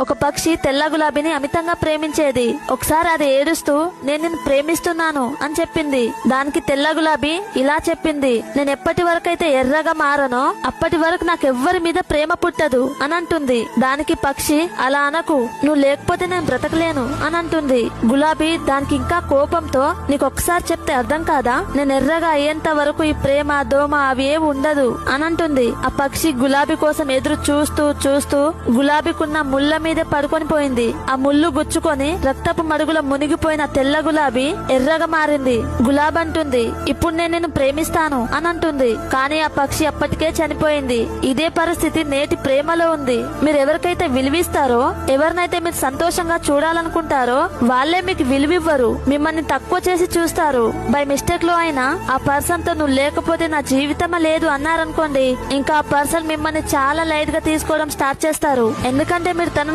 ఒక పక్షి తెల్ల గులాబీని అమితంగా ప్రేమించేది. ఒకసారి అది ఏడుస్తూ నేను నిన్ను ప్రేమిస్తున్నాను అని చెప్పింది. దానికి తెల్ల గులాబీ ఇలా చెప్పింది, నేను ఎప్పటి వరకైతే ఎర్రగా మారనో అప్పటి వరకు నాకెవ్వరి మీద ప్రేమ పుట్టదు అని అంటుంది. దానికి పక్షి, అలా అనకు, నువ్వు లేకపోతే నేను బ్రతకలేను అని అంటుంది. గులాబీ దానికి ఇంకా కోపంతో, నీకు ఒకసారి చెప్తే అర్థం కాదా, నేను ఎర్రగా అయ్యేంత వరకు ఈ ప్రేమ దోమ అవి ఏ ఉండదు అని అంటుంది. ఆ పక్షి గులాబీ కోసం ఎదురు చూస్తూ చూస్తూ గులాబీకున్న ముళ్ళ మీదే పడుకొని పోయింది. ఆ ముళ్ళు గుచ్చుకొని రక్తపు మడుగుల మునిగిపోయిన తెల్ల గులాబీ ఎర్రగా మారింది. గులాబీ అంటుంది, ఇప్పుడు నేను నిన్ను ప్రేమిస్తాను అని అంటుంది. కానీ ఆ పక్షి అప్పటికే చనిపోయింది. ఇదే పరిస్థితి నేటి ప్రేమలో ఉంది. మీరు ఎవరికైతే విలువిస్తారో, ఎవరినైతే మీరు సంతోషంగా చూడాలనుకుంటారో వాళ్ళే మీకు విలువివ్వరు, మిమ్మల్ని తక్కువ చేసి చూస్తారు. బై మిస్టేక్ లో అయినా ఆ పర్సన్ తో నువ్వు లేకపోతే నా జీవితమే లేదు అన్నారనుకోండి, ఇంకా ఆ పర్సన్ మిమ్మల్ని చాలా లైట్ గా తీసుకోవడం స్టార్ట్ చేస్తారు. ఎందుకంటే మీరు తనను